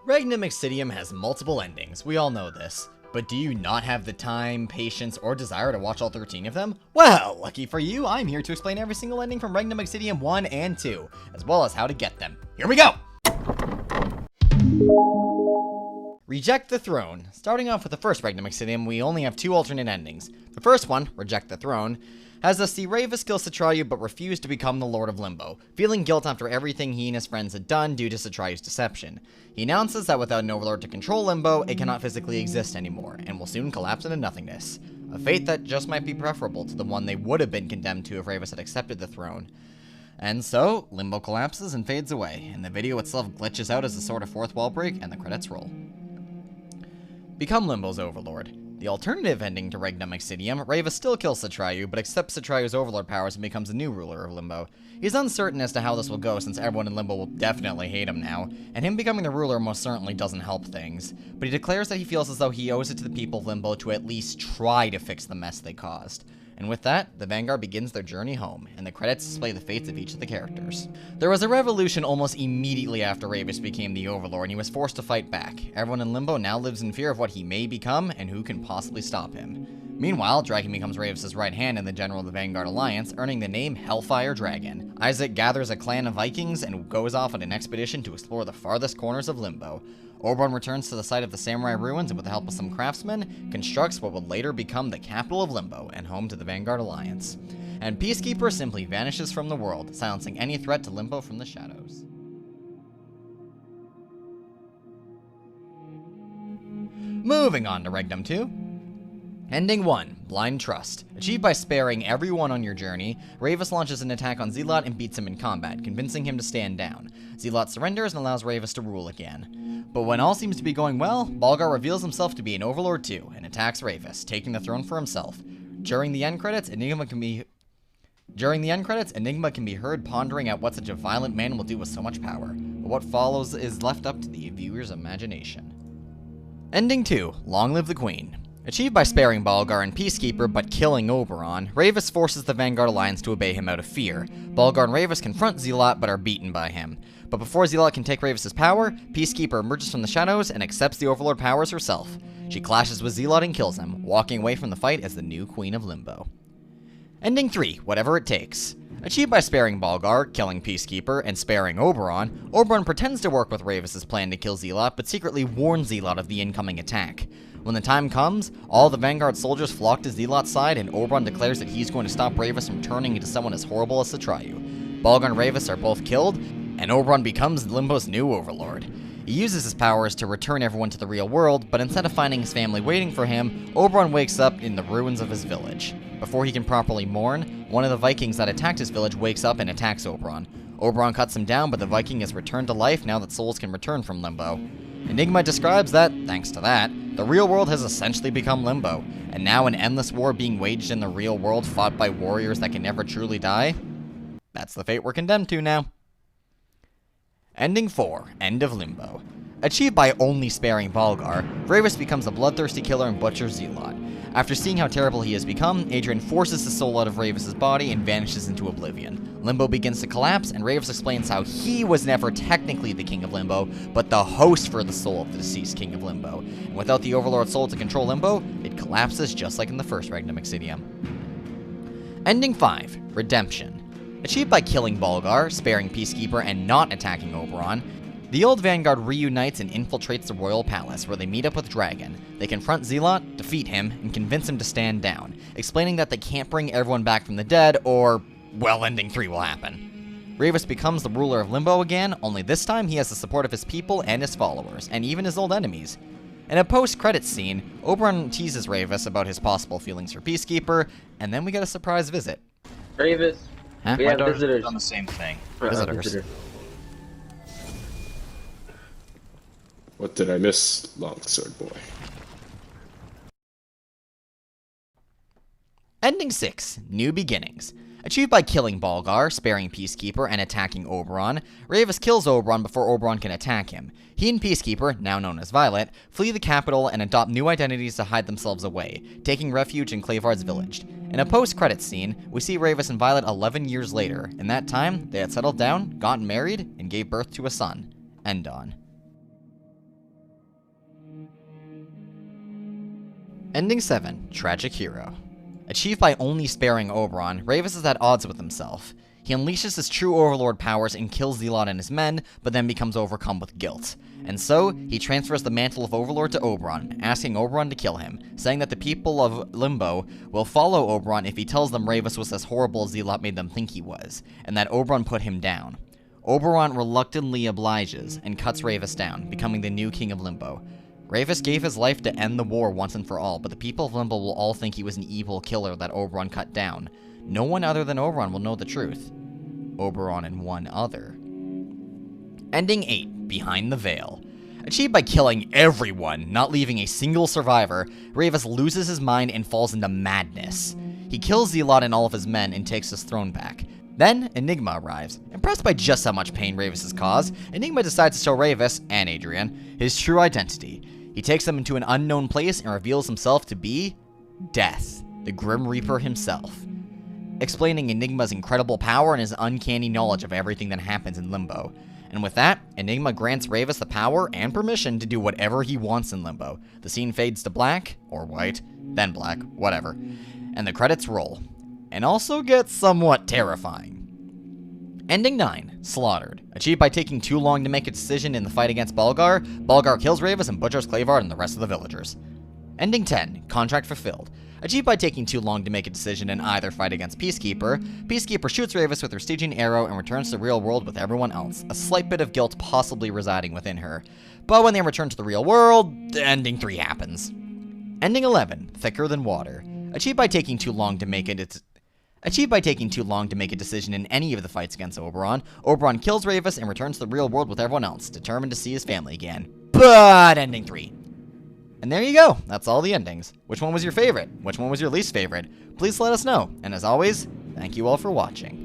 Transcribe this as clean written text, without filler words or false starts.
Regnum Exitium has multiple endings, we all know this. But do you not have the time, patience, or desire to watch all 13 of them? Well, lucky for you, I'm here to explain every single ending from Regnum Exitium 1 and 2, as well as how to get them. Here we go! Reject the Throne. Starting off with the first Regnum Exitium, we only have two alternate endings. The first one, Reject the Throne, has us see Ravus kill Citrayu but refuse to become the Lord of Limbo, feeling guilt after everything he and his friends had done due to Citrayu's deception. He announces that without an overlord to control Limbo, it cannot physically exist anymore, and will soon collapse into nothingness. A fate that just might be preferable to the one they would have been condemned to if Ravus had accepted the throne. And so, Limbo collapses and fades away, and the video itself glitches out as a sort of fourth wall break, and the credits roll. Become Limbo's overlord. The alternative ending to Regnum Exitium, Ravus still kills Citrayu, but accepts Citrayu's overlord powers and becomes a new ruler of Limbo. He's uncertain as to how this will go since everyone in Limbo will definitely hate him now, and him becoming the ruler most certainly doesn't help things. But he declares that he feels as though he owes it to the people of Limbo to at least try to fix the mess they caused. And with that, the Vanguard begins their journey home, and the credits display the fates of each of the characters. There was a revolution almost immediately after Ravus became the Overlord, and he was forced to fight back. Everyone in Limbo now lives in fear of what he may become, and who can possibly stop him. Meanwhile, Dragon becomes Ravus' right hand and the general of the Vanguard Alliance, earning the name Hellfire Dragon. Isaac gathers a clan of Vikings and goes off on an expedition to explore the farthest corners of Limbo. Oberon returns to the site of the samurai ruins and with the help of some craftsmen, constructs what would later become the capital of Limbo and home to the Vanguard Alliance. And Peacekeeper simply vanishes from the world, silencing any threat to Limbo from the shadows. Moving on to Regnum II. Ending 1, Blind Trust. Achieved by sparing everyone on your journey, Ravus launches an attack on Zealot and beats him in combat, convincing him to stand down. Zealot surrenders and allows Ravus to rule again. But when all seems to be going well, Balgar reveals himself to be an Overlord too, and attacks Ravus, taking the throne for himself. During the end credits, Enigma can be heard pondering at what such a violent man will do with so much power. But what follows is left up to the viewer's imagination. Ending 2, Long Live the Queen. Achieved by sparing Balgar and Peacekeeper but killing Oberon, Ravus forces the Vanguard Alliance to obey him out of fear. Balgar and Ravus confront Zealot but are beaten by him. But before Zealot can take Ravus' power, Peacekeeper emerges from the shadows and accepts the Overlord powers herself. She clashes with Zealot and kills him, walking away from the fight as the new Queen of Limbo. Ending 3, Whatever It Takes. Achieved by sparing Balgar, killing Peacekeeper, and sparing Oberon, Oberon pretends to work with Ravus' plan to kill Zealot but secretly warns Zealot of the incoming attack. When the time comes, all the Vanguard soldiers flock to Zealot's side, and Oberon declares that he's going to stop Ravus from turning into someone as horrible as Citrayu. Balgar and Ravus are both killed, and Oberon becomes Limbo's new Overlord. He uses his powers to return everyone to the real world, but instead of finding his family waiting for him, Oberon wakes up in the ruins of his village. Before he can properly mourn, one of the Vikings that attacked his village wakes up and attacks Oberon. Oberon cuts him down, but the Viking is returned to life now that souls can return from Limbo. Enigma describes that, thanks to that, the real world has essentially become Limbo, and now an endless war being waged in the real world fought by warriors that can never truly die. That's the fate we're condemned to now. Ending 4, End of Limbo. Achieved by only sparing Balgar, Ravus becomes a bloodthirsty killer and butchers Zealot. After seeing how terrible he has become, Adrian forces his soul out of Ravus' body and vanishes into oblivion. Limbo begins to collapse, and Ravus explains how he was never technically the King of Limbo, but the host for the soul of the deceased King of Limbo. And without the Overlord soul to control Limbo, it collapses just like in the first Regnum Exitium. Ending 5, Redemption. Achieved by killing Balgar, sparing Peacekeeper, and not attacking Oberon, the old Vanguard reunites and infiltrates the royal palace, where they meet up with Dragon. They confront Zealot, defeat him, and convince him to stand down, explaining that they can't bring everyone back from the dead, or, well, Ending 3 will happen. Ravus becomes the ruler of Limbo again, only this time he has the support of his people and his followers, and even his old enemies. In a post-credits scene, Oberon teases Ravus about his possible feelings for Peacekeeper, and then we get a surprise visit. Ravus, huh? we My have daughter's visitors. done the same thing. Visitors. What did I miss, Longsword Boy? Ending 6, New Beginnings. Achieved by killing Balgar, sparing Peacekeeper, and attacking Oberon, Ravus kills Oberon before Oberon can attack him. He and Peacekeeper, now known as Violet, flee the capital and adopt new identities to hide themselves away, taking refuge in Clavard's village. In a post-credits scene, we see Ravus and Violet 11 years later. In that time, they had settled down, gotten married, and gave birth to a son. End on. Ending 7, Tragic Hero. Achieved by only sparing Oberon, Ravus is at odds with himself. He unleashes his true overlord powers and kills Zealot and his men, but then becomes overcome with guilt. And so, he transfers the mantle of overlord to Oberon, asking Oberon to kill him, saying that the people of Limbo will follow Oberon if he tells them Ravus was as horrible as Zealot made them think he was, and that Oberon put him down. Oberon reluctantly obliges and cuts Ravus down, becoming the new king of Limbo. Ravus gave his life to end the war once and for all, but the people of Limbo will all think he was an evil killer that Oberon cut down. No one other than Oberon will know the truth. Oberon and one other. Ending 8, Behind the Veil. Achieved by killing everyone, not leaving a single survivor, Ravus loses his mind and falls into madness. He kills Zealot and all of his men and takes his throne back. Then, Enigma arrives. Impressed by just how much pain Ravus has caused, Enigma decides to show Ravus, and Adrian, his true identity. He takes them into an unknown place and reveals himself to be Death, the Grim Reaper himself, explaining Enigma's incredible power and his uncanny knowledge of everything that happens in Limbo. And with that, Enigma grants Ravus the power and permission to do whatever he wants in Limbo. The scene fades to black, or white, then black, whatever, and the credits roll, and also gets somewhat terrifying. Ending 9, Slaughtered. Achieved by taking too long to make a decision in the fight against Balgar, Balgar kills Ravus and butchers Clavard and the rest of the villagers. Ending 10, Contract Fulfilled. Achieved by taking too long to make a decision in either fight against Peacekeeper, Peacekeeper shoots Ravus with her Stygian arrow and returns to the real world with everyone else, a slight bit of guilt possibly residing within her. But when they return to the real world, Ending 3 happens. Ending 11, Thicker Than Water. Achieved by taking too long to make a decision in any of the fights against Oberon, Oberon kills Ravus and returns to the real world with everyone else, determined to see his family again. But Ending 3. And there you go, that's all the endings. Which one was your favorite? Which one was your least favorite? Please let us know, and as always, thank you all for watching.